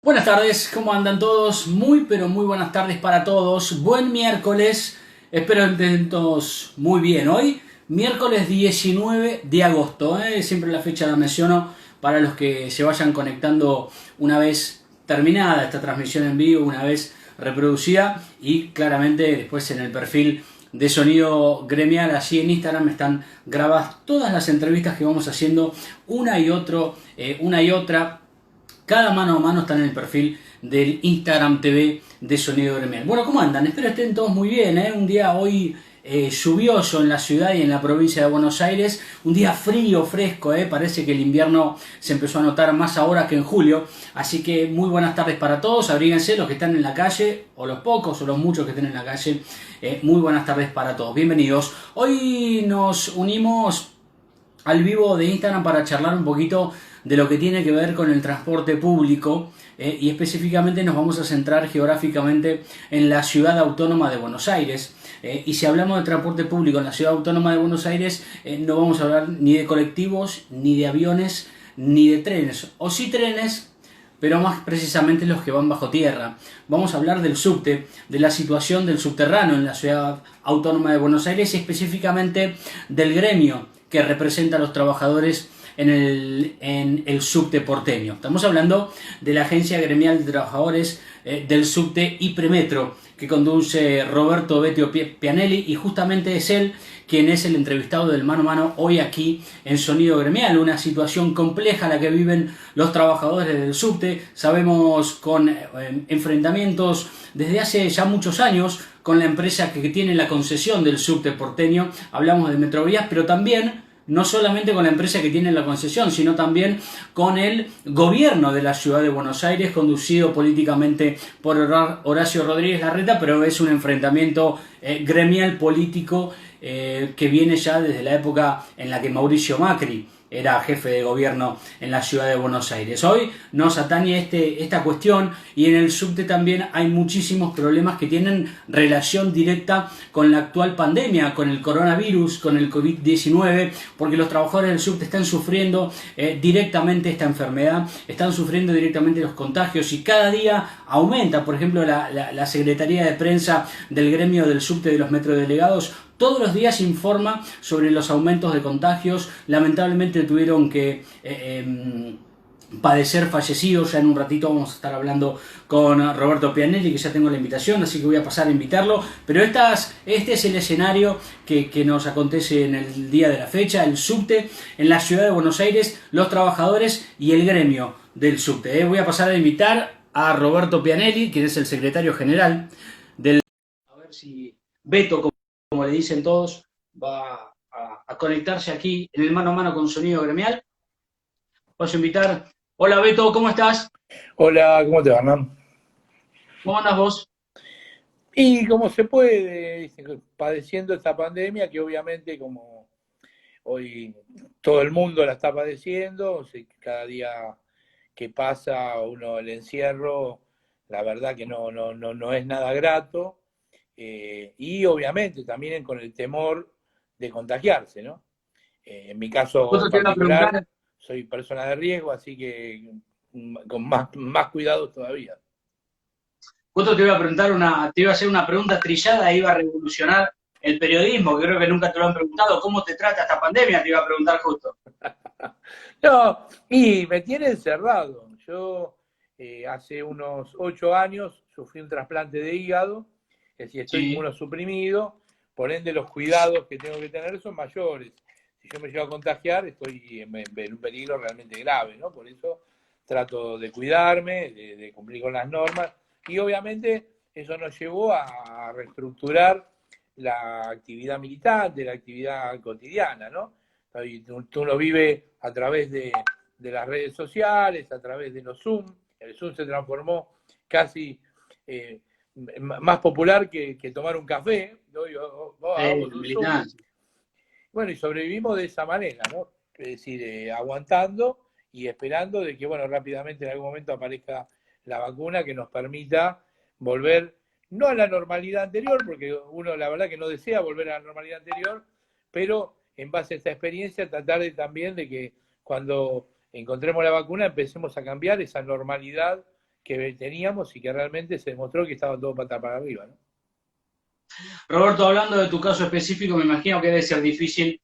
Buenas tardes, ¿cómo andan todos? Muy, pero muy buenas tardes para todos. Buen miércoles, espero que estén todos muy bien. Hoy, miércoles 19 de agosto, siempre la fecha la menciono para los que se vayan conectando una vez terminada esta transmisión en vivo, una vez reproducida y claramente después en el perfil de Sonido Gremial, así en Instagram están grabadas todas las entrevistas que vamos haciendo una y otra. Cada mano a mano está en el perfil del Instagram TV de Sonido Gremial. Bueno, ¿cómo andan? Espero estén todos muy bien, ¿eh? Un día hoy lluvioso en la ciudad y en la provincia de Buenos Aires. Un día frío, fresco, ¿eh? Parece que el invierno se empezó a notar más ahora que en julio. Así que muy buenas tardes para todos. Abríguense los que están en la calle, o los pocos o los muchos que estén en la calle. Muy buenas tardes para todos. Bienvenidos. Hoy nos unimos al vivo de Instagram para charlar un poquito de lo que tiene que ver con el transporte público y específicamente nos vamos a centrar geográficamente en la ciudad autónoma de Buenos Aires. Y si hablamos de transporte público en la ciudad autónoma de Buenos Aires, no vamos a hablar ni de colectivos, ni de aviones, ni de trenes, o sí trenes, pero más precisamente los que van bajo tierra. Vamos a hablar del subte, de la situación del subterráneo en la ciudad autónoma de Buenos Aires y específicamente del gremio que representa a los trabajadores en el subte porteño. Estamos hablando de la Agencia Gremial de Trabajadores del Subte y Premetro, que conduce Roberto Betio Pianelli, y justamente es él quien es el entrevistado del mano a mano hoy aquí en Sonido Gremial. Una situación compleja la que viven los trabajadores del subte, sabemos con enfrentamientos desde hace ya muchos años con la empresa que tiene la concesión del subte porteño, hablamos de Metrovías, pero también no solamente con la empresa que tiene la concesión, sino también con el gobierno de la ciudad de Buenos Aires, conducido políticamente por Horacio Rodríguez Larreta, pero es un enfrentamiento gremial político que viene ya desde la época en la que Mauricio Macri era jefe de gobierno en la ciudad de Buenos Aires. Hoy nos atañe esta cuestión y en el subte también hay muchísimos problemas que tienen relación directa con la actual pandemia, con el coronavirus, con el COVID-19, porque los trabajadores del subte están sufriendo directamente esta enfermedad, están sufriendo directamente los contagios y cada día aumenta. Por ejemplo, la Secretaría de Prensa del gremio del subte de los metrodelegados todos los días informa sobre los aumentos de contagios. Lamentablemente tuvieron que padecer fallecidos. Ya en un ratito vamos a estar hablando con Roberto Pianelli, que ya tengo la invitación, así que voy a pasar a invitarlo. Pero este es el escenario que nos acontece en el día de la fecha, el subte en la ciudad de Buenos Aires, los trabajadores y el gremio del subte. Voy a pasar a invitar a Roberto Pianelli, quien es el secretario general del... A ver si Beto, como le dicen todos, va a conectarse aquí en el mano a mano con Sonido Gremial. Vas a invitar. Hola Beto, ¿cómo estás? Hola, ¿cómo te va, Hernán? ¿Cómo andas vos? Y como se puede, padeciendo esta pandemia, que obviamente como hoy todo el mundo la está padeciendo, cada día que pasa uno el encierro, la verdad que no es nada grato, y obviamente también con el temor de contagiarse, ¿no? En mi caso Justo te iba a particular, preguntar, soy persona de riesgo, así que con más cuidado todavía. justo te iba a preguntar te iba a hacer una pregunta trillada e iba a revolucionar el periodismo, que creo que nunca te lo han preguntado. ¿Cómo te trata esta pandemia? Te iba a preguntar justo. No, y me tiene encerrado. Yo hace unos 8 años sufrí un trasplante de hígado, es decir, estoy Sí. inmunosuprimido, por ende los cuidados que tengo que tener son mayores. Si yo me llego a contagiar, estoy en un peligro realmente grave, ¿no? Por eso trato de cuidarme, de cumplir con las normas, y obviamente eso nos llevó a reestructurar la actividad militante, la actividad cotidiana, ¿no? Y tú lo vives a través de las redes sociales, a través de los Zoom. El Zoom se transformó casi eh, más popular que tomar un café. Hoy hagamos un Zoom. Militancia. Bueno, y sobrevivimos de esa manera, ¿no? Es decir, aguantando y esperando de que, bueno, rápidamente en algún momento aparezca la vacuna que nos permita volver, no a la normalidad anterior, porque uno la verdad que no desea volver a la normalidad anterior, pero en base a esta experiencia tratar también de que cuando encontremos la vacuna empecemos a cambiar esa normalidad que teníamos y que realmente se demostró que estaba todo pata para arriba, ¿no? Roberto, hablando de tu caso específico, me imagino que debe ser difícil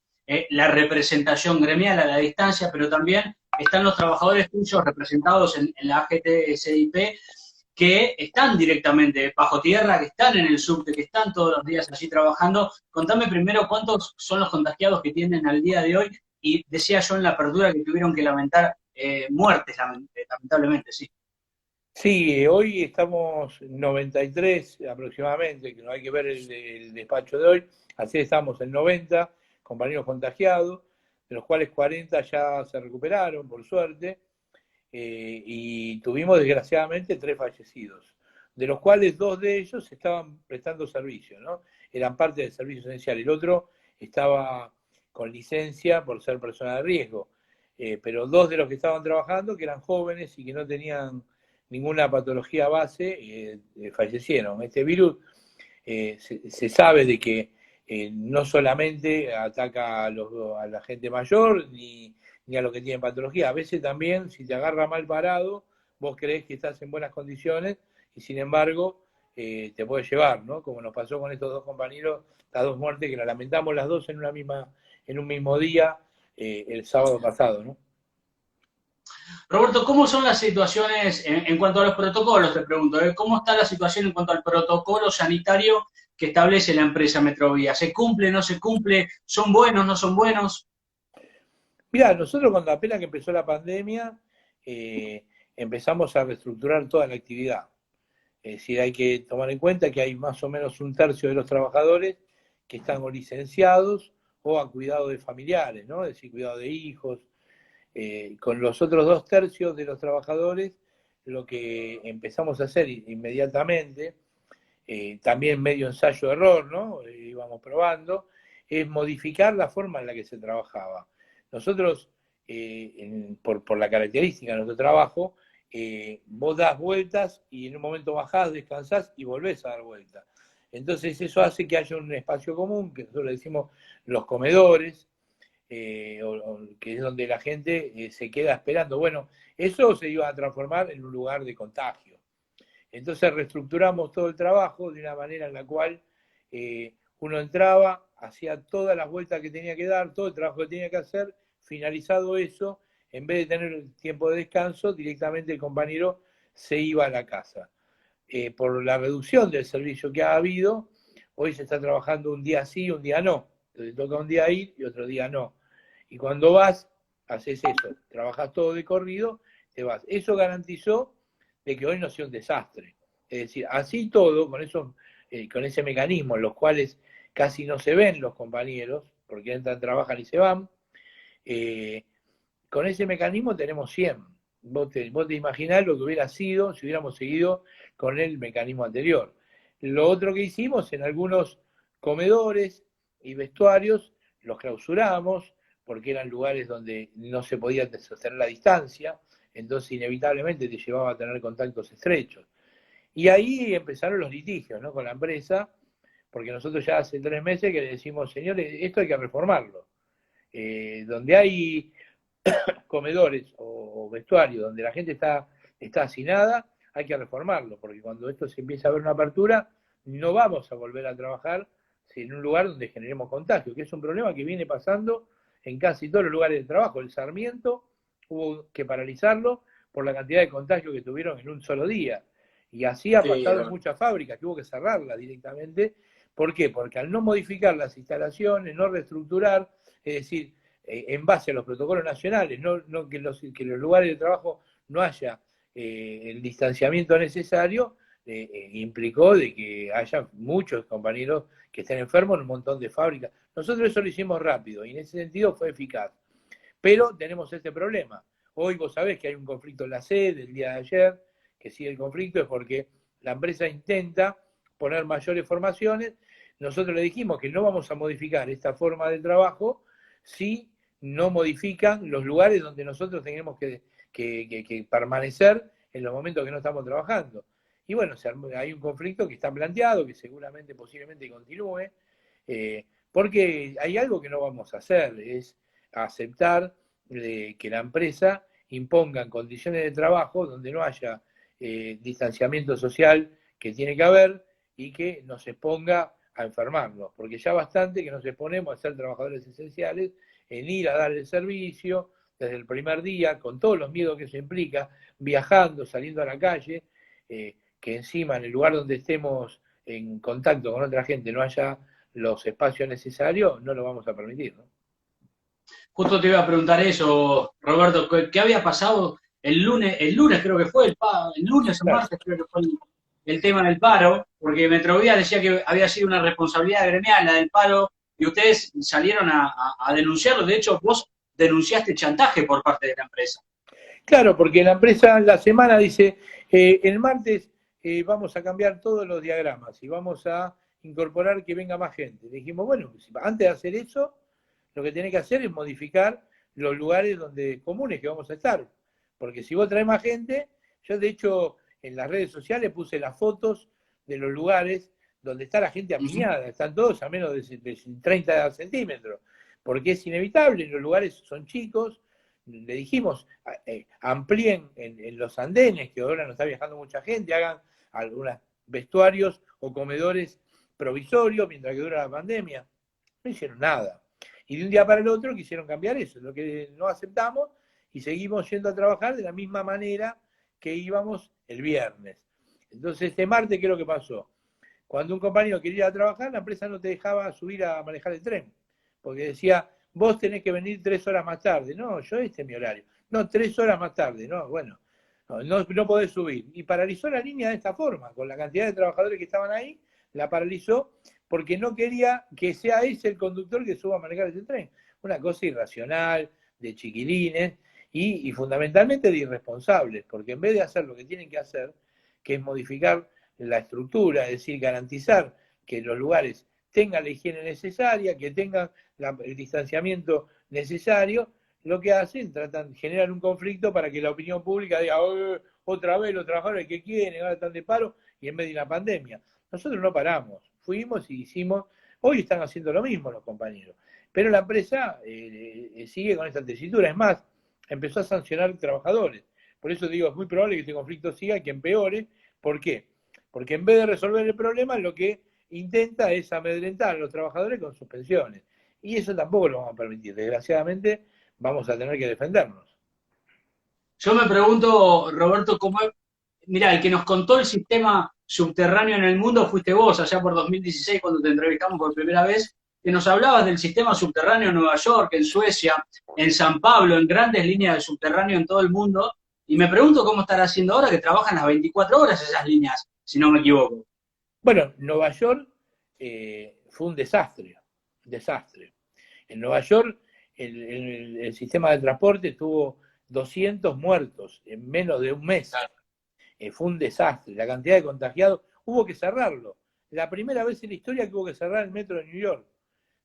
la representación gremial a la distancia, pero también están los trabajadores tuyos representados en la AGT SIP que están directamente bajo tierra, que están en el subte, que están todos los días allí trabajando. Contame primero cuántos son los contagiados que tienen al día de hoy y decía yo en la apertura que tuvieron que lamentar muertes, lamentablemente, sí. Sí, hoy estamos 93 aproximadamente, que no hay que ver el despacho de hoy, así estamos en 90 compañeros contagiados, de los cuales 40 ya se recuperaron, por suerte, y tuvimos desgraciadamente 3 fallecidos, de los cuales 2 de ellos estaban prestando servicio, ¿no? Eran parte del servicio esencial, el otro estaba con licencia por ser persona de riesgo, pero 2 de los que estaban trabajando, que eran jóvenes y que no tenían ninguna patología base, fallecieron. Este virus se sabe de que no solamente ataca a la gente mayor ni a los que tienen patología, a veces también si te agarra mal parado, vos creés que estás en buenas condiciones y sin embargo te puede llevar, ¿no? Como nos pasó con estos 2 compañeros, las 2 muertes que las lamentamos las 2 en un mismo día, el sábado pasado, ¿no? Roberto, ¿cómo son las situaciones en cuanto a los protocolos? Te pregunto, ¿cómo está la situación en cuanto al protocolo sanitario que establece la empresa Metrovía? ¿Se cumple, no se cumple? ¿Son buenos, no son buenos? Mirá, nosotros cuando apenas que empezó la pandemia, empezamos a reestructurar toda la actividad. Es decir, hay que tomar en cuenta que hay más o menos un tercio de los trabajadores que están o licenciados o a cuidado de familiares, ¿no? Es decir, cuidado de hijos. Con los otros 2 tercios de los trabajadores, lo que empezamos a hacer inmediatamente, también medio ensayo-error, ¿no? Íbamos probando, es modificar la forma en la que se trabajaba. Nosotros, por la característica de nuestro trabajo, vos das vueltas y en un momento bajás, descansás y volvés a dar vueltas. Entonces eso hace que haya un espacio común, que nosotros le decimos los comedores, que es donde la gente se queda esperando. Bueno, eso se iba a transformar en un lugar de contagio. Entonces reestructuramos todo el trabajo de una manera en la cual uno entraba, hacía todas las vueltas que tenía que dar, todo el trabajo que tenía que hacer, finalizado eso, en vez de tener el tiempo de descanso, directamente el compañero se iba a la casa. Por la reducción del servicio que ha habido, hoy se está trabajando un día sí, un día no. Entonces toca un día ir y otro día no. Y cuando vas, haces eso, trabajas todo de corrido, te vas. Eso garantizó de que hoy no sea un desastre. Es decir, así todo, con ese mecanismo en los cuales casi no se ven los compañeros, porque entran, trabajan y se van, con ese mecanismo tenemos 100. Vos te imaginás lo que hubiera sido si hubiéramos seguido con el mecanismo anterior. Lo otro que hicimos en algunos comedores y vestuarios, los clausuramos, porque eran lugares donde no se podía sostener la distancia, entonces inevitablemente te llevaba a tener contactos estrechos. Y ahí empezaron los litigios, ¿no? Con la empresa, porque nosotros ya hace 3 meses que le decimos, señores, esto hay que reformarlo. Donde hay comedores o vestuarios donde la gente está hacinada, hay que reformarlo, porque cuando esto se empieza a ver una apertura, no vamos a volver a trabajar en un lugar donde generemos contagio, que es un problema que viene pasando en casi todos los lugares de trabajo. El Sarmiento hubo que paralizarlo por la cantidad de contagios que tuvieron en un solo día. Y así ha pasado en muchas fábricas, que hubo que cerrarlas directamente. ¿Por qué? Porque al no modificar las instalaciones, no reestructurar, es decir, en base a los protocolos nacionales, no que los lugares de trabajo no haya el distanciamiento necesario, implicó de que haya muchos compañeros que estén enfermos en un montón de fábricas. Nosotros eso lo hicimos rápido y en ese sentido fue eficaz. Pero tenemos este problema. Hoy vos sabés que hay un conflicto en la sede el día de ayer, que sigue el conflicto, es porque la empresa intenta poner mayores formaciones. Nosotros le dijimos que no vamos a modificar esta forma de trabajo si no modifican los lugares donde nosotros tenemos que permanecer en los momentos que no estamos trabajando. Y bueno, hay un conflicto que está planteado, que seguramente, posiblemente continúe, porque hay algo que no vamos a hacer, es aceptar que la empresa imponga condiciones de trabajo donde no haya distanciamiento social que tiene que haber y que nos exponga a enfermarnos, porque ya bastante que nos exponemos a ser trabajadores esenciales, en ir a dar el servicio desde el primer día, con todos los miedos que eso implica, viajando, saliendo a la calle, que encima en el lugar donde estemos en contacto con otra gente no haya los espacios necesarios, no lo vamos a permitir, ¿no? Justo te iba a preguntar eso, Roberto, ¿qué había pasado el lunes creo que fue, el lunes o Claro. martes creo que fue el tema del paro, porque Metrovía decía que había sido una responsabilidad gremial la del paro, y ustedes salieron a denunciarlo. De hecho, vos denunciaste chantaje por parte de la empresa. Claro, porque la empresa la semana dice, el martes vamos a cambiar todos los diagramas y vamos a incorporar que venga más gente. Le dijimos, bueno, antes de hacer eso, lo que tenés que hacer es modificar los lugares comunes que vamos a estar. Porque si vos traes más gente, yo de hecho en las redes sociales puse las fotos de los lugares donde está la gente apiñada, están todos a menos de 30 centímetros, porque es inevitable, los lugares son chicos. Le dijimos, amplíen en los andenes, que ahora no está viajando mucha gente, hagan algunos vestuarios o comedores provisorios mientras que dura la pandemia. No hicieron nada. Y de un día para el otro quisieron cambiar eso, lo que no aceptamos, y seguimos yendo a trabajar de la misma manera que íbamos el viernes. Entonces, este martes, ¿qué es lo que pasó? Cuando un compañero quería ir a trabajar, la empresa no te dejaba subir a manejar el tren, porque decía, vos tenés que venir 3 horas más tarde. No, este es mi horario. No, 3 horas más tarde. No, bueno, no podés subir. Y paralizó la línea de esta forma, con la cantidad de trabajadores que estaban ahí, la paralizó porque no quería que sea ese el conductor que suba a manejar ese tren. Una cosa irracional, de chiquilines y fundamentalmente de irresponsables, porque en vez de hacer lo que tienen que hacer, que es modificar la estructura, es decir, garantizar que los lugares tengan la higiene necesaria, que tengan el distanciamiento necesario, lo que hacen, generan un conflicto para que la opinión pública diga, otra vez los trabajadores que quieren, ahora están de paro, y en vez de una pandemia. Nosotros no paramos, fuimos y hicimos, hoy están haciendo lo mismo los compañeros, pero la empresa sigue con esta tesitura, es más, empezó a sancionar trabajadores. Por eso digo, es muy probable que este conflicto siga y que empeore. ¿Por qué? Porque en vez de resolver el problema, lo que intenta es amedrentar a los trabajadores con sus pensiones. Y eso tampoco lo vamos a permitir. Desgraciadamente, vamos a tener que defendernos. Yo me pregunto, Roberto, mirá, el que nos contó el sistema subterráneo en el mundo fuiste vos, allá por 2016, cuando te entrevistamos por primera vez, que nos hablabas del sistema subterráneo en Nueva York, en Suecia, en San Pablo, en grandes líneas de subterráneo en todo el mundo, y me pregunto cómo estará haciendo ahora que trabajan las 24 horas esas líneas, si no me equivoco. Bueno, Nueva York fue un desastre, desastre. En Nueva York el sistema de transporte tuvo 200 muertos en menos de un mes. Fue un desastre. La cantidad de contagiados, hubo que cerrarlo. La primera vez en la historia que hubo que cerrar el metro de New York.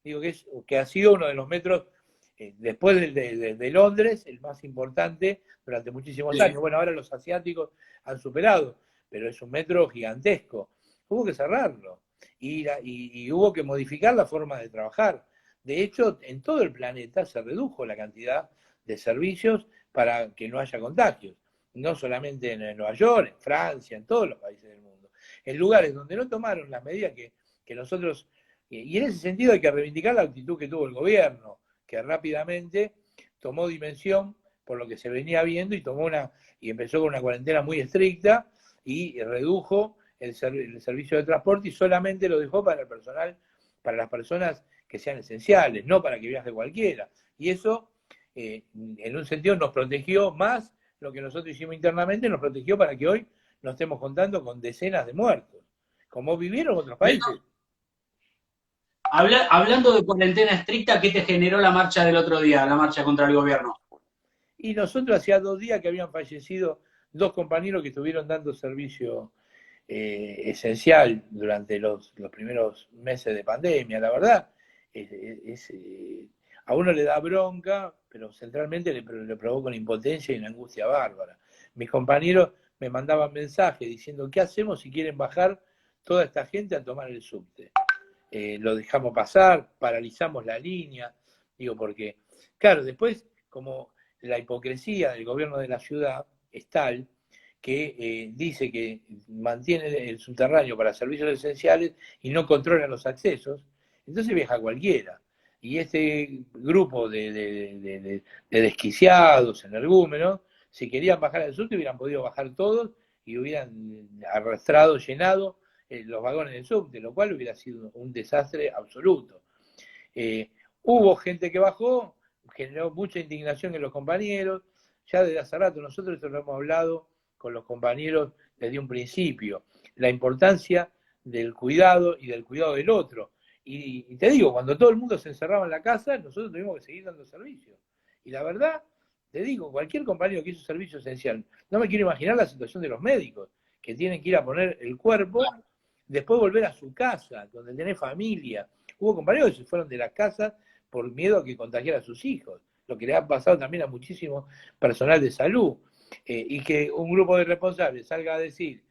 Digo que ha sido uno de los metros, después de Londres, el más importante durante muchísimos años. Bueno, ahora los asiáticos han superado, pero es un metro gigantesco. Hubo que cerrarlo y hubo que modificar la forma de trabajar. De hecho, en todo el planeta se redujo la cantidad de servicios para que no haya contagios. No solamente en Nueva York, en Francia, en todos los países del mundo. En lugares donde no tomaron las medidas que nosotros... Y en ese sentido hay que reivindicar la actitud que tuvo el gobierno, que rápidamente tomó dimensión por lo que se venía viendo y empezó con una cuarentena muy estricta y redujo el servicio de transporte y solamente lo dejó para el personal, para las personas que sean esenciales, no para que viaje cualquiera. Y eso, en un sentido, nos protegió más lo que nosotros hicimos internamente, nos protegió para que hoy nos estemos contando con decenas de muertos, como vivieron otros países. Hablando de cuarentena estricta, ¿qué te generó la marcha del otro día, la marcha contra el gobierno? Y nosotros hacía 2 días que habían fallecido 2 compañeros que estuvieron dando servicio esencial durante los primeros meses de pandemia. La verdad, a uno le da bronca, pero centralmente le provoca una impotencia y una angustia bárbara. Mis compañeros me mandaban mensajes diciendo, ¿qué hacemos si quieren bajar toda esta gente a tomar el subte? Lo dejamos pasar, paralizamos la línea, digo, porque, claro, después, como la hipocresía del gobierno de la ciudad es tal que dice que mantiene el subterráneo para servicios esenciales y no controla los accesos, entonces viaja cualquiera. Y este grupo de desquiciados, energúmenos, si querían bajar al subte, hubieran podido bajar todos y hubieran arrastrado, llenado los vagones del subte, lo cual hubiera sido un desastre absoluto. Hubo gente que bajó, generó mucha indignación en los compañeros, ya desde hace rato, nosotros esto lo hemos hablado con los compañeros desde un principio, la importancia del cuidado y del cuidado del otro. Y te digo, cuando todo el mundo se encerraba en la casa, nosotros tuvimos que seguir dando servicio. Y la verdad, te digo, cualquier compañero que hizo servicio esencial, no me quiero imaginar la situación de los médicos, que tienen que ir a poner el cuerpo, después volver a su casa, donde tenés familia. Hubo compañeros que se fueron de las casas por miedo a que contagiara a sus hijos, lo que le ha pasado también a muchísimo personal de salud. Y que un grupo de responsables salga a decir,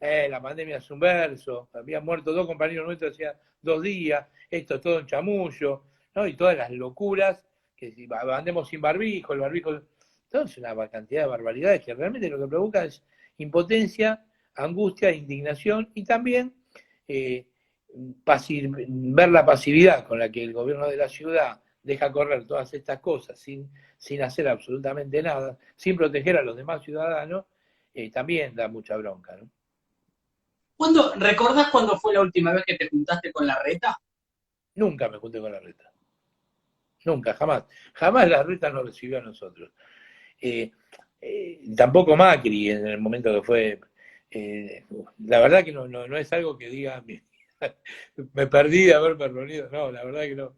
la pandemia es un verso, habían muerto 2 compañeros nuestros hacía 2 días, esto es todo un chamullo, ¿no? Y todas las locuras, que si andemos sin barbijo, el barbijo, todo es una cantidad de barbaridades que realmente lo que provoca es impotencia, angustia, indignación y también ver la pasividad con la que el gobierno de la ciudad deja correr todas estas cosas sin hacer absolutamente nada, sin proteger a los demás ciudadanos, también da mucha bronca, ¿no? ¿Recordás cuándo fue la última vez que te juntaste con la reta? Nunca me junté con la reta. Nunca, jamás. Jamás la reta nos recibió a nosotros. Tampoco Macri en el momento que fue. La verdad que no es algo que diga, me perdí de haberme reunido. No, la verdad que no.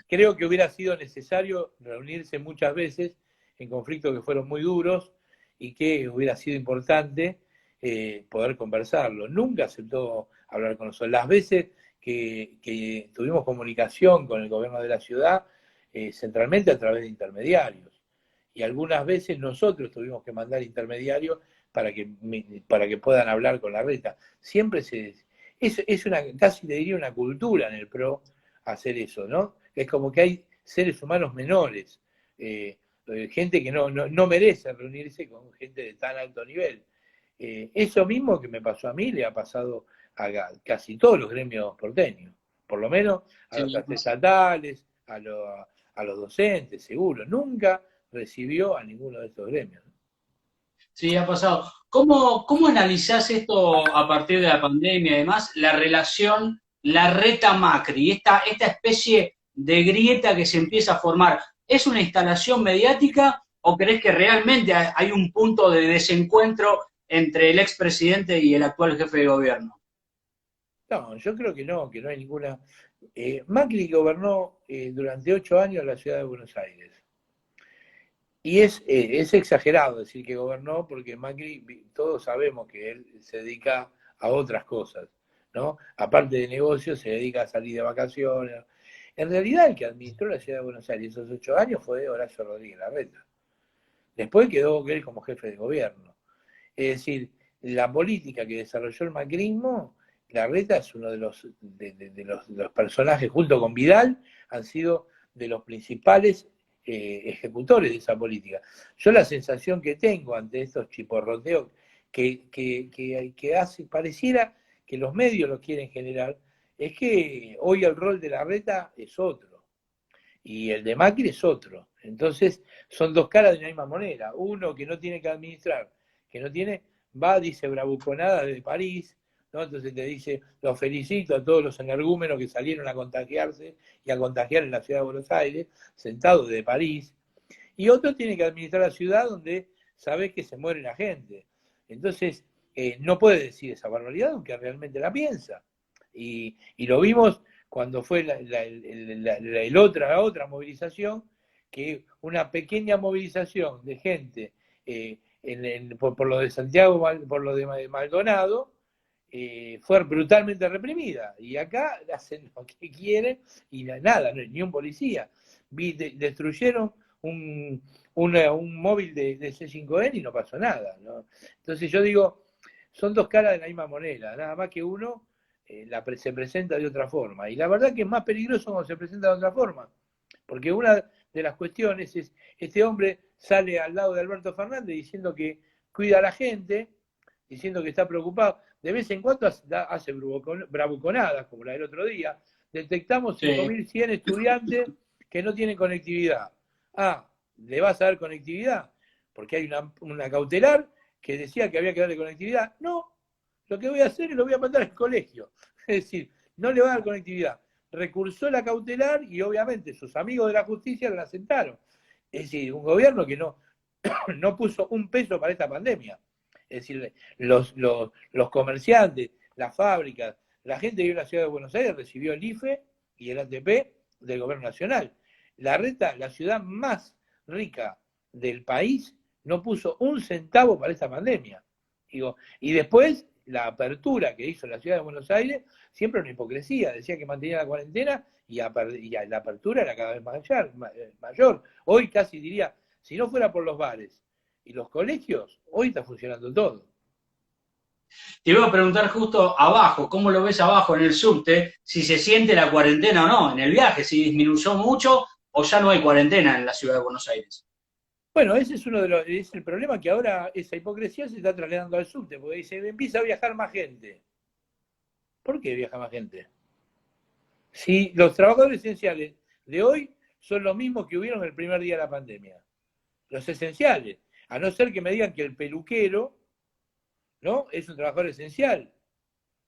Creo que hubiera sido necesario reunirse muchas veces en conflictos que fueron muy duros y que hubiera sido importante poder conversarlo. Nunca aceptó hablar con nosotros. Las veces que tuvimos comunicación con el gobierno de la ciudad, centralmente a través de intermediarios. Y algunas veces nosotros tuvimos que mandar intermediarios para que puedan hablar con la reta. Siempre es una, casi te diría una cultura en el PRO hacer eso, ¿no? Es como que hay seres humanos menores, gente que no merece reunirse con gente de tan alto nivel. Eso mismo que me pasó a mí le ha pasado a casi todos los gremios porteños, por lo menos a los estatales, a los docentes, seguro. Nunca recibió a ninguno de estos gremios. Sí, ha pasado. ¿Cómo analizás esto a partir de la pandemia? Además, la relación, la reta Macri, esta especie de grieta que se empieza a formar, ¿es una instalación mediática o crees que realmente hay un punto de desencuentro entre el expresidente y el actual jefe de gobierno? No, yo creo que no hay ninguna. Macri gobernó durante 8 años la ciudad de Buenos Aires. Y es exagerado decir que gobernó porque Macri, todos sabemos que él se dedica a otras cosas, ¿no? Aparte de negocios, se dedica a salir de vacaciones. En realidad, el que administró la ciudad de Buenos Aires esos 8 años fue Horacio Rodríguez Larreta. Después quedó él como jefe de gobierno. Es decir, la política que desarrolló el macrismo, Larreta es uno de los personajes, junto con Vidal, han sido de los principales ejecutores de esa política. Yo la sensación que tengo ante estos chiporroteos que hace, pareciera que los medios lo quieren generar, es que hoy el rol de Larreta es otro y el de Macri es otro. Entonces son 2 caras de la misma moneda. Uno que no tiene que administrar, que no tiene, dice bravuconada desde París, ¿no? Entonces te dice, los felicito a todos los energúmenos que salieron a contagiarse y a contagiar en la ciudad de Buenos Aires, sentados desde París. Y otro tiene que administrar la ciudad donde sabe que se muere la gente. Entonces, no puede decir esa barbaridad, aunque realmente la piensa. Y lo vimos cuando fue la otra movilización, que una pequeña movilización de gente por lo de Santiago, por lo de Maldonado, fue brutalmente reprimida. Y acá hacen lo que quieren y nada, ni un policía. Destruyeron un móvil de C5N y no pasó nada, ¿no? Entonces yo digo, son 2 caras de la misma moneda, nada más que uno se presenta de otra forma. Y la verdad que es más peligroso cuando se presenta de otra forma, porque una de las cuestiones es, este hombre sale al lado de Alberto Fernández diciendo que cuida a la gente, diciendo que está preocupado. De vez en cuando hace bravuconadas, como la del otro día. Detectamos 5.100 estudiantes que no tienen conectividad. Ah, ¿le vas a dar conectividad? Porque hay una cautelar que decía que había que darle conectividad. No, lo que voy a hacer es lo voy a mandar al colegio. Es decir, no le va a dar conectividad. Recursó la cautelar y obviamente sus amigos de la justicia la sentaron. Es decir, un gobierno que no puso un peso para esta pandemia. Es decir, los comerciantes, las fábricas, la gente que vive en la ciudad de Buenos Aires recibió el IFE y el ATP del gobierno nacional. La Reta, la ciudad más rica del país, no puso un centavo para esta pandemia. Digo, y después, la apertura que hizo la ciudad de Buenos Aires, siempre una hipocresía. Decía que mantenía la cuarentena y la apertura era cada vez mayor. Hoy casi diría, si no fuera por los bares y los colegios, hoy está funcionando todo. Te iba a preguntar justo abajo, ¿cómo lo ves abajo en el subte? Si se siente la cuarentena o no en el viaje, si disminuyó mucho o ya no hay cuarentena en la ciudad de Buenos Aires. Bueno, ese es es el problema, que ahora esa hipocresía se está trasladando al subte, porque dice, empieza a viajar más gente. ¿Por qué viaja más gente? Si los trabajadores esenciales de hoy son los mismos que hubieron el primer día de la pandemia. Los esenciales. A no ser que me digan que el peluquero, ¿no?, es un trabajador esencial.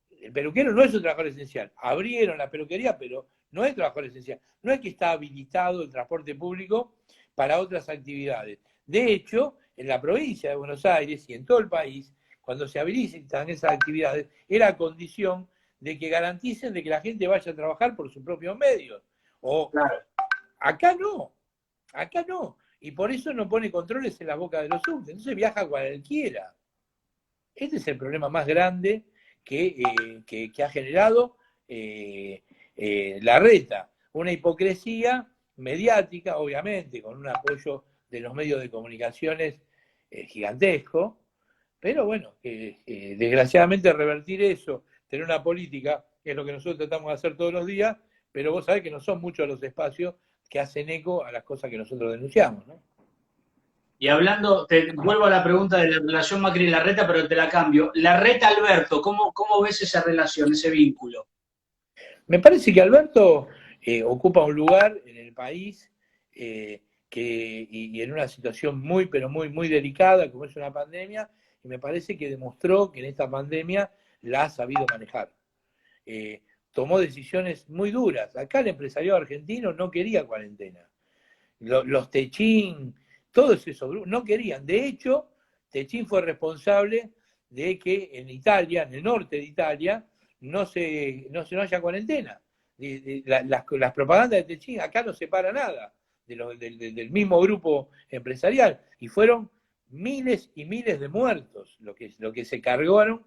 El peluquero no es un trabajador esencial. Abrieron la peluquería, pero no es trabajador esencial. No es que está habilitado el transporte público para otras actividades. De hecho, en la provincia de Buenos Aires y en todo el país, cuando se habilitan esas actividades, era a condición de que garanticen de que la gente vaya a trabajar por sus propios medios. Claro. Acá no. Y por eso no pone controles en la boca de los subtes. Entonces viaja cualquiera. Este es el problema más grande que ha generado la Reta. Una hipocresía mediática, obviamente, con un apoyo de los medios de comunicaciones gigantesco, pero bueno, desgraciadamente revertir eso, tener una política, que es lo que nosotros tratamos de hacer todos los días, pero vos sabés que no son muchos los espacios que hacen eco a las cosas que nosotros denunciamos, ¿no? Y hablando, te vuelvo a la pregunta de la relación Macri y Larreta, pero te la cambio. Larreta-Alberto, ¿cómo ves esa relación, ese vínculo? Me parece que Alberto ocupa un lugar en el país y en una situación muy, pero muy, muy delicada, como es una pandemia, y me parece que demostró que en esta pandemia la ha sabido manejar. Tomó decisiones muy duras. Acá el empresariado argentino no quería cuarentena. Los Techín, todos esos grupos, no querían. De hecho, Techín fue responsable de que en Italia, en el norte de Italia, no haya cuarentena. Las propagandas de Techín acá no separa nada del mismo grupo empresarial. Y fueron miles y miles de muertos lo que se cargaron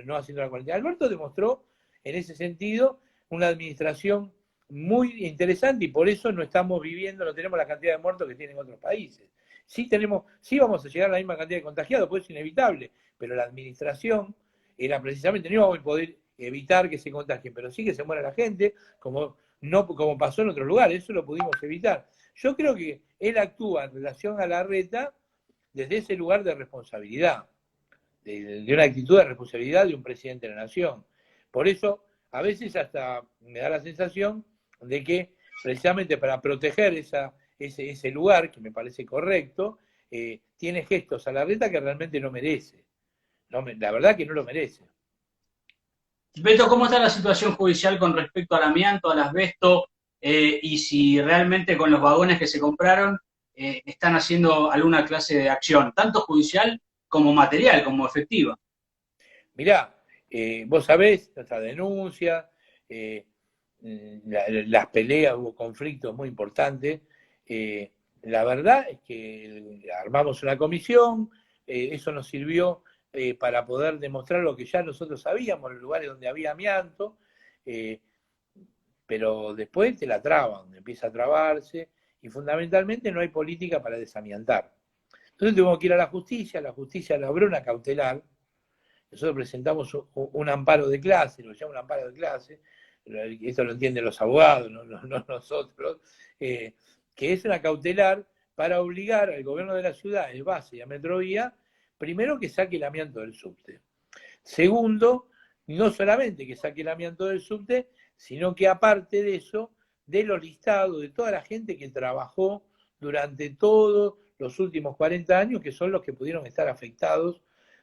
no haciendo la cuarentena. Alberto demostró en ese sentido una administración muy interesante y por eso no estamos viviendo, no tenemos la cantidad de muertos que tienen otros países. Sí vamos a llegar a la misma cantidad de contagiados, pues es inevitable, pero la administración era precisamente, no íbamos a poder evitar que se contagien, pero sí que se muera la gente, como pasó en otros lugares, eso lo pudimos evitar. Yo creo que él actúa en relación a Larreta desde ese lugar de responsabilidad, de una actitud de responsabilidad de un presidente de la nación. Por eso, a veces hasta me da la sensación de que precisamente para proteger ese lugar, que me parece correcto, tiene gestos a Larreta que realmente no merece. La verdad que no lo merece. Beto, ¿cómo está la situación judicial con respecto al amianto, al asbesto, y si realmente con los vagones que se compraron están haciendo alguna clase de acción, tanto judicial como material, como efectiva? Mirá, vos sabés, nuestra denuncia, las peleas, hubo conflictos muy importantes. La verdad es que armamos una comisión, eso nos sirvió para poder demostrar lo que ya nosotros sabíamos en los lugares donde había amianto, pero después te la traban, empieza a trabarse y fundamentalmente no hay política para desamiantar. Entonces tuvimos que ir a la justicia elaboró una cautelar. Nosotros presentamos un amparo de clase, lo llama un amparo de clase, esto lo entienden los abogados, no nosotros, que que es una cautelar para obligar al gobierno de la ciudad, el base y a Metrovía, primero que saque el amianto del subte. Segundo, no solamente que saque el amianto del subte, sino que aparte de eso, de los listados de toda la gente que trabajó durante todos los últimos 40 años, que son los que pudieron estar afectados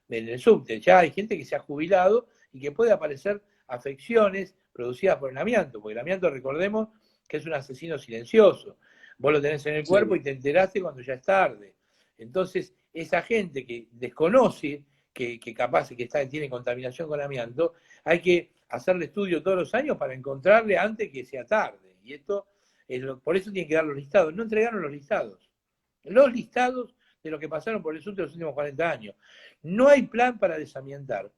en el subte. Ya hay gente que se ha jubilado y que puede aparecer afecciones producidas por el amianto, porque el amianto, recordemos, que es un asesino silencioso. Vos lo tenés en el cuerpo y te enteraste cuando ya es tarde. Entonces, esa gente que desconoce que capaz que tiene contaminación con amianto, hay que hacerle estudio todos los años para encontrarle antes que sea tarde. Y esto por eso tienen que dar los listados. No entregaron los listados. Los listados de los que pasaron por el subte los últimos 40 años. No hay plan para desamiantar.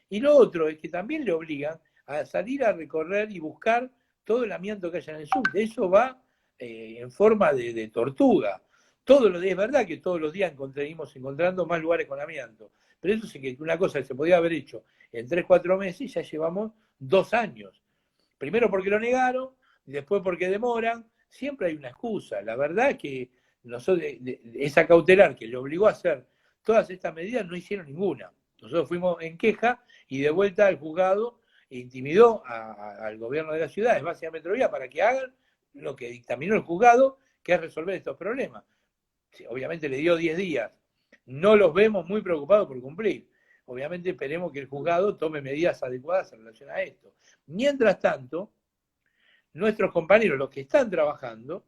Y lo otro es que también le obligan a salir a recorrer y buscar todo el amianto que haya en el subte. Eso va en forma de tortuga. Es verdad que todos los días seguimos encontrando más lugares con amianto, pero eso sí que una cosa que se podía haber hecho en 3-4 meses, ya llevamos 2 años. Primero porque lo negaron, y después porque demoran, siempre hay una excusa. La verdad es que nosotros, esa cautelar que le obligó a hacer todas estas medidas, no hicieron ninguna. Nosotros fuimos en queja y de vuelta al juzgado intimidó al gobierno de la ciudad, es base a Metrovía, para que hagan lo que dictaminó el juzgado, que es resolver estos problemas. Obviamente le dio 10 días. No los vemos muy preocupados por cumplir. Obviamente esperemos que el juzgado tome medidas adecuadas en relación a esto. Mientras tanto, nuestros compañeros, los que están trabajando,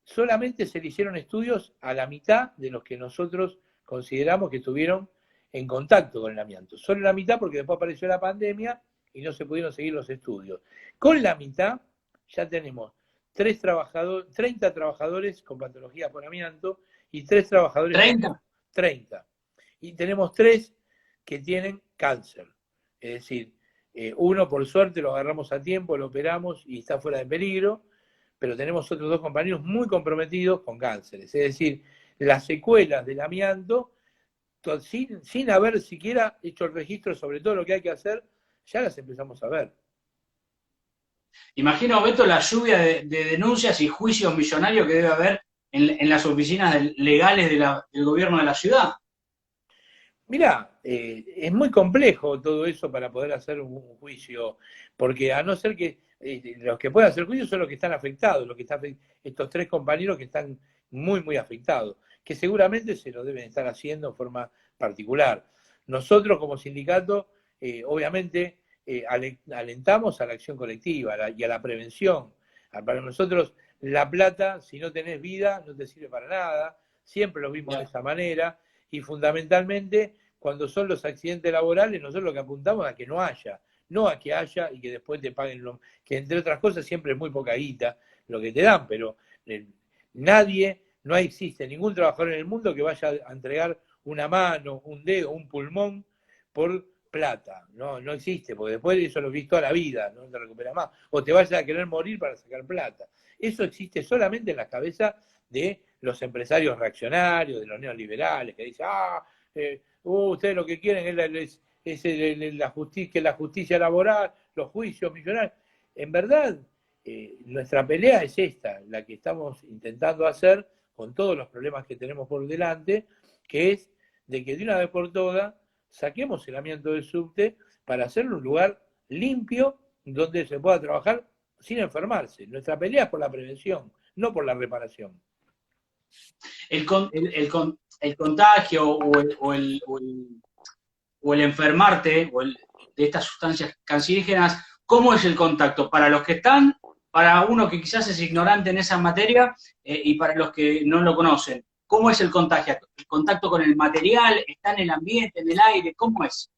solamente se le hicieron estudios a la mitad de los que nosotros consideramos que estuvieron en contacto con el amianto. Solo la mitad porque después apareció la pandemia y no se pudieron seguir los estudios. Con la mitad ya tenemos 30 trabajadores con patología por amianto y 3 trabajadores 30. con 30. Y tenemos 3 que tienen cáncer. Es decir, uno por suerte lo agarramos a tiempo, lo operamos y está fuera de peligro, pero tenemos otros 2 compañeros muy comprometidos con cánceres. Es decir, las secuelas del amianto, sin haber siquiera hecho el registro sobre todo lo que hay que hacer, ya las empezamos a ver. Imagino, Beto, la lluvia de denuncias y juicios millonarios que debe haber en las oficinas legales del gobierno de la ciudad. Mirá, es muy complejo todo eso para poder hacer un juicio, porque a no ser que los que pueden hacer juicio son los que están afectados, estos 3 compañeros que están muy, muy afectados, que seguramente se lo deben estar haciendo en forma particular. Nosotros como sindicato, obviamente, alentamos a la acción colectiva y a la prevención. Para nosotros, la plata, si no tenés vida, no te sirve para nada. Siempre lo vimos de esa manera. Y fundamentalmente, cuando son los accidentes laborales, nosotros lo que apuntamos es a que no haya. No a que haya y que después te paguen que entre otras cosas siempre es muy poca guita lo que te dan, pero no existe ningún trabajador en el mundo que vaya a entregar una mano, un dedo, un pulmón por plata. No existe, porque después eso lo viste toda la vida, no te recuperas más. O te vayas a querer morir para sacar plata. Eso existe solamente en la cabeza de los empresarios reaccionarios, de los neoliberales, que dicen, ustedes lo que quieren es la justicia laboral, los juicios millonarios. En verdad, nuestra pelea es esta, la que estamos intentando hacer con todos los problemas que tenemos por delante, que es de que de una vez por todas saquemos el amianto del subte para hacerlo un lugar limpio donde se pueda trabajar sin enfermarse. Nuestra pelea es por la prevención, no por la reparación. El contagio o el enfermarte de estas sustancias cancerígenas, ¿cómo es el contacto? Para los que están, para uno que quizás es ignorante en esa materia y para los que no lo conocen, ¿cómo es el contagio? ¿El contacto con el material? ¿Está en el ambiente, en el aire? ¿Cómo es?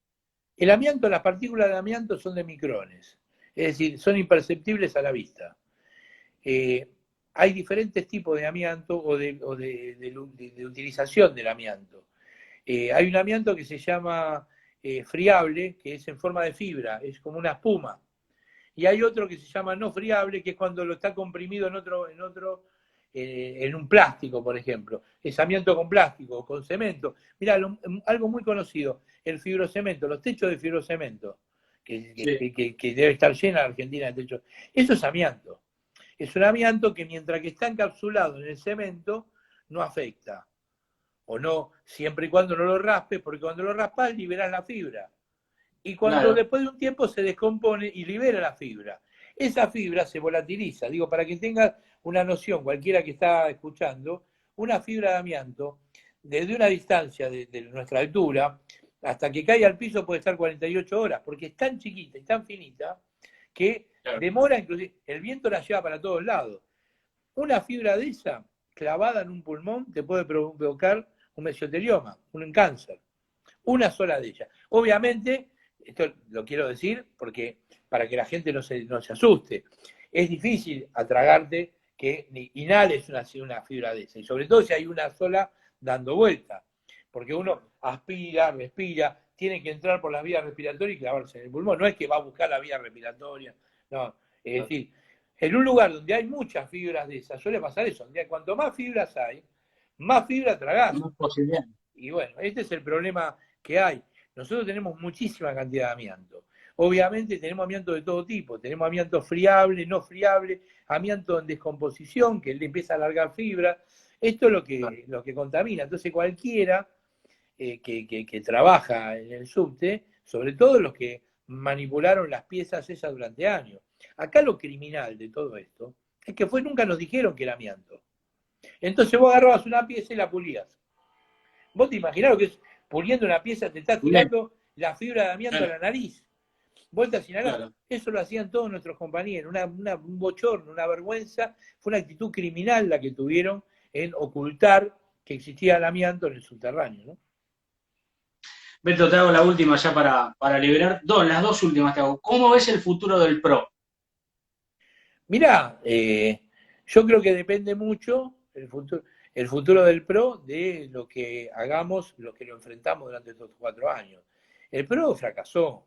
El amianto, las partículas de amianto son de micrones, es decir, son imperceptibles a la vista. Hay diferentes tipos de amianto o de utilización del amianto. Hay un amianto que se llama friable, que es en forma de fibra, es como una espuma. Y hay otro que se llama no friable, que es cuando lo está comprimido en un plástico, por ejemplo. Es amianto con plástico, con cemento. Mirá, algo muy conocido, el fibrocemento, los techos de fibrocemento, que debe estar llena la Argentina de techos. Eso es amianto. Es un amianto que mientras que está encapsulado en el cemento, no afecta. O no, siempre y cuando no lo raspes, porque cuando lo raspas liberas la fibra. Y cuando Claro. después de un tiempo se descompone y libera la fibra. Esa fibra se volatiliza. Digo, para que tengas una noción, cualquiera que está escuchando, una fibra de amianto, desde una distancia de nuestra altura, hasta que cae al piso puede estar 48 horas, porque es tan chiquita y tan finita que Claro. demora, inclusive, el viento la lleva para todos lados. Una fibra de esa, clavada en un pulmón, te puede provocar un mesotelioma, un cáncer. Una sola de ellas. Obviamente, esto lo quiero decir porque para que la gente no se asuste, es difícil atragarte que inhales una fibra de esa, y sobre todo si hay una sola dando vuelta, porque uno aspira, respira, tiene que entrar por las vías respiratorias y clavarse en el pulmón, no es que va a buscar la vía respiratoria, no, es decir, en un lugar donde hay muchas fibras de esas, suele pasar eso, donde cuanto más fibras hay, más fibra tragás. No es posible. Y bueno, este es el problema que hay. Nosotros tenemos muchísima cantidad de amianto. Obviamente tenemos amianto de todo tipo. Tenemos amianto friable, no friable, amianto en descomposición, que le empieza a alargar fibra. Esto es lo que contamina. Entonces cualquiera que trabaja en el subte, sobre todo los que manipularon las piezas esas durante años. Acá lo criminal de todo esto es que nunca nos dijeron que era amianto. Entonces vos agarrabas una pieza y la pulías. Vos te imaginás lo que es puliendo una pieza, te estás tirando la fibra de amianto a la nariz. Vuelta sin inhalar. Claro. Eso lo hacían todos nuestros compañeros. Un bochorno, una vergüenza. Fue una actitud criminal la que tuvieron en ocultar que existía el amianto en el subterráneo, ¿no? Beto, te hago la última ya para liberar. Las dos últimas te hago. ¿Cómo ves el futuro del PRO? Mirá, yo creo que depende mucho el futuro del PRO de lo que hagamos, lo que lo enfrentamos durante estos 4 años. El PRO fracasó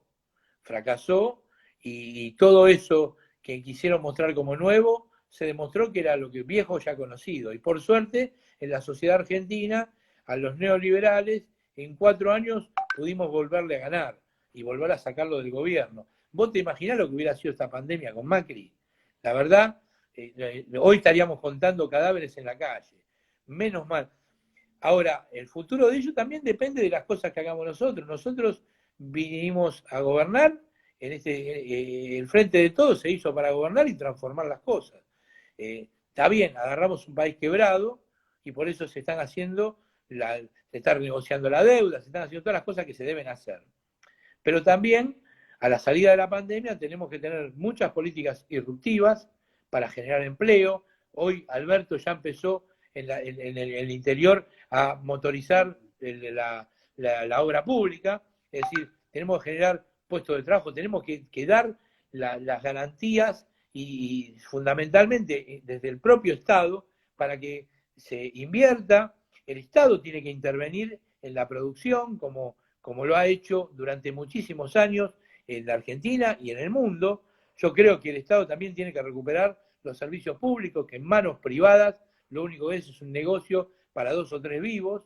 y todo eso que quisieron mostrar como nuevo se demostró que era lo que viejo ya conocido. Y por suerte, en la sociedad argentina, a los neoliberales, en 4 años pudimos volverle a ganar y volver a sacarlo del gobierno. ¿Vos te imaginás lo que hubiera sido esta pandemia con Macri? La verdad, hoy estaríamos contando cadáveres en la calle. Menos mal. Ahora, el futuro de ellos también depende de las cosas que hagamos nosotros. Nosotros vinimos a gobernar, el frente de todos se hizo para gobernar y transformar las cosas. Está bien, agarramos un país quebrado y por eso se están haciendo, se está renegociando la deuda, se están haciendo todas las cosas que se deben hacer. Pero también, a la salida de la pandemia, tenemos que tener muchas políticas irruptivas para generar empleo. Hoy Alberto ya empezó en el interior a motorizar la obra pública, es decir, tenemos que generar puestos de trabajo, tenemos que dar las garantías y fundamentalmente desde el propio Estado para que se invierta. El Estado tiene que intervenir en la producción como lo ha hecho durante muchísimos años en la Argentina y en el mundo. Yo creo que el Estado también tiene que recuperar los servicios públicos, que en manos privadas lo único que es un negocio para 2 o 3 vivos.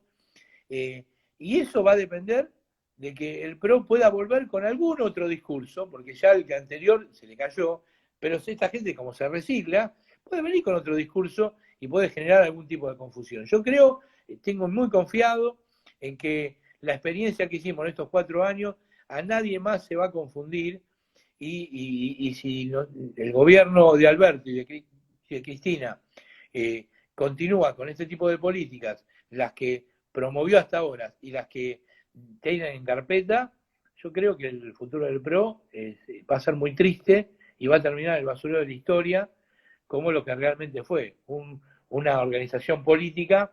Y eso va a depender de que el PRO pueda volver con algún otro discurso, porque ya el que anterior se le cayó, pero esta gente, como se recicla, puede venir con otro discurso y puede generar algún tipo de confusión. Yo creo, tengo muy confiado en que la experiencia que hicimos en estos 4 años, a nadie más se va a confundir, y si no, el gobierno de Alberto y de Cristina continúa con este tipo de políticas, las que promovió hasta ahora y las que tienen en carpeta, yo creo que el futuro del PRO va a ser muy triste y va a terminar el basurero de la historia como lo que realmente fue, una organización política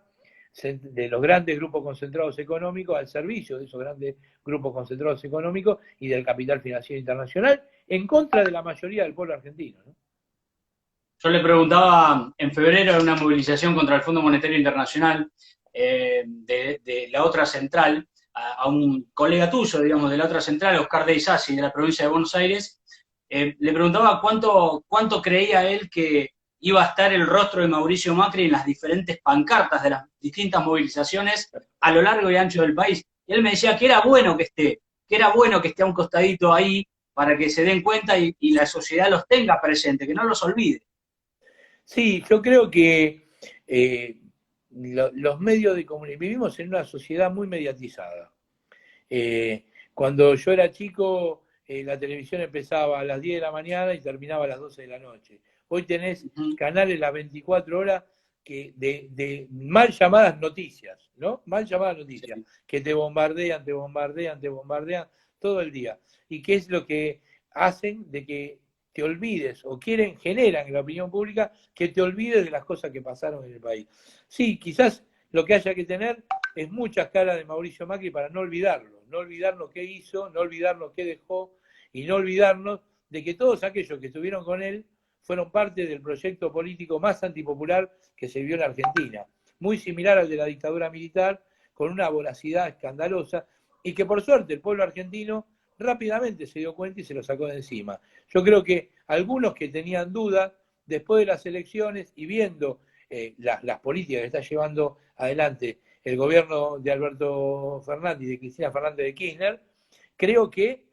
de los grandes grupos concentrados económicos al servicio de esos grandes grupos concentrados económicos y del capital financiero internacional en contra de la mayoría del pueblo argentino, ¿no? Yo le preguntaba en febrero en una movilización contra el Fondo Monetario Internacional de la otra central, a un colega tuyo, digamos, de la otra central, Oscar de Isasi, de la provincia de Buenos Aires, le preguntaba cuánto creía él que iba a estar el rostro de Mauricio Macri en las diferentes pancartas de las distintas movilizaciones a lo largo y ancho del país. Y él me decía que era bueno que esté a un costadito ahí para que se den cuenta y la sociedad los tenga presente, que no los olvide. Sí, yo creo que los medios de comunicación, vivimos en una sociedad muy mediatizada. Cuando yo era chico, la televisión empezaba a las 10 de la mañana y terminaba a las 12 de la noche. Hoy tenés canales las 24 horas de mal llamadas noticias, ¿no? Mal llamadas noticias, Sí. que te bombardean, te bombardean, te bombardean todo el día. ¿Y qué es lo que hacen? De que te olvides, o generan en la opinión pública que te olvides de las cosas que pasaron en el país. Sí, quizás lo que haya que tener es muchas caras de Mauricio Macri para no olvidarlo, no olvidar lo que hizo, no olvidar lo que dejó y no olvidarnos de que todos aquellos que estuvieron con él fueron parte del proyecto político más antipopular que se vio en Argentina, muy similar al de la dictadura militar, con una voracidad escandalosa, y que por suerte el pueblo argentino rápidamente se dio cuenta y se lo sacó de encima. Yo creo que algunos que tenían dudas, después de las elecciones y viendo las políticas que está llevando adelante el gobierno de Alberto Fernández y de Cristina Fernández de Kirchner, creo que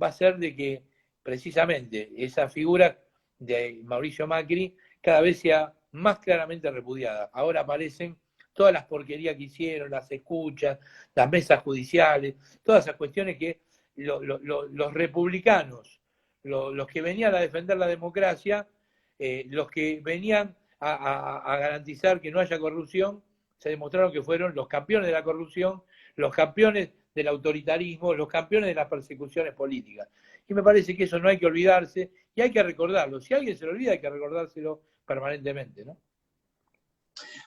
va a ser de que precisamente esa figura de Mauricio Macri cada vez sea más claramente repudiada. Ahora aparecen todas las porquerías que hicieron, las escuchas, las mesas judiciales, todas esas cuestiones que los republicanos, los que venían a defender la democracia, los que venían a garantizar que no haya corrupción, se demostraron que fueron los campeones de la corrupción, los campeones del autoritarismo, los campeones de las persecuciones políticas. Y me parece que eso no hay que olvidarse y hay que recordarlo. Si alguien se lo olvida, hay que recordárselo permanentemente, ¿no?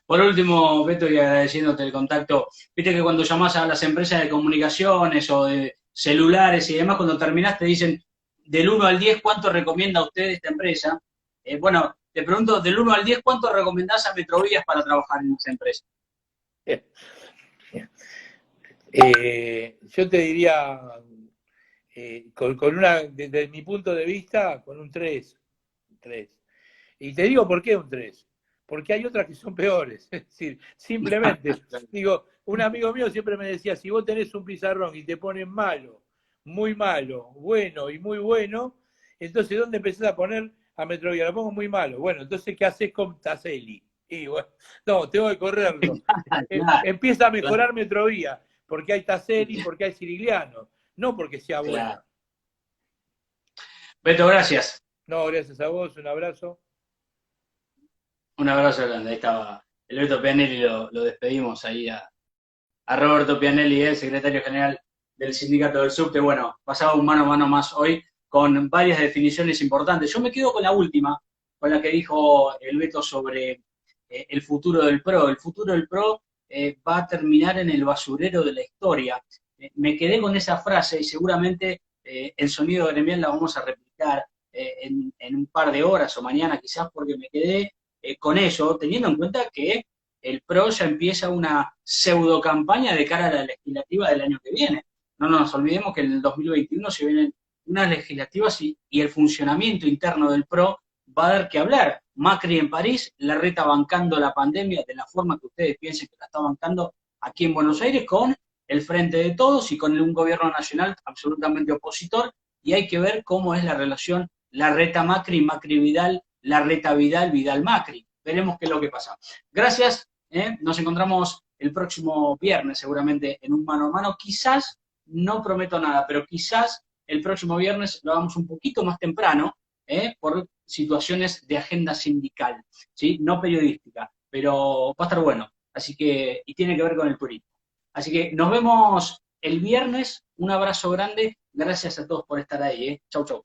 Por último, Beto, y agradeciéndote el contacto, viste que cuando llamás a las empresas de comunicaciones o de celulares y demás, cuando terminás te dicen del 1 al 10 ¿cuánto recomienda usted esta empresa? Bueno, te pregunto, del 1 al 10 ¿cuánto recomendás a Metrovías para trabajar en esa empresa? Yo te diría, desde mi punto de vista, con un 3. Y te digo por qué un 3. Porque hay otras que son peores. Es decir, simplemente, digo, un amigo mío siempre me decía, si vos tenés un pizarrón y te ponen malo, muy malo, bueno y muy bueno, entonces ¿dónde empezás a poner a Metrovía? Lo pongo muy malo. Bueno, entonces ¿qué haces con Taselli? Y bueno, no, tengo que correrlo. Claro, Empieza a claro, mejorar Metrovía, porque hay Taselli, porque hay Sirigliano, no porque sea claro. buena. Beto, gracias. No, gracias a vos, un abrazo. Un abrazo grande. Ahí estaba el Beto Pianelli, lo despedimos ahí a Roberto Pianelli, el secretario general del sindicato del subte. Bueno, pasaba un mano a mano más hoy con varias definiciones importantes. Yo me quedo con la última, con la que dijo el Beto sobre el futuro del PRO. El futuro del PRO va a terminar en el basurero de la historia. Me quedé con esa frase y seguramente en Sonido Gremial la vamos a replicar en un par de horas o mañana quizás, porque me quedé con eso, teniendo en cuenta que el PRO ya empieza una pseudo campaña de cara a la legislativa del año que viene. No nos olvidemos que en el 2021 se vienen unas legislativas y el funcionamiento interno del PRO va a dar que hablar. Macri en París, Larreta bancando la pandemia de la forma que ustedes piensen que la está bancando aquí en Buenos Aires, con el Frente de Todos y con un gobierno nacional absolutamente opositor, y hay que ver cómo es la relación Larreta-Macri, Macri-Vidal, Larreta-Vidal, Vidal-Macri. Veremos qué es lo que pasa. Gracias. Nos encontramos el próximo viernes, seguramente en un mano a mano. Quizás, no prometo nada, pero quizás el próximo viernes lo hagamos un poquito más temprano, por situaciones de agenda sindical, ¿sí? No periodística, pero va a estar bueno. Así que, y tiene que ver con el turismo. Así que nos vemos el viernes. Un abrazo grande. Gracias a todos por estar ahí. Chau, chau.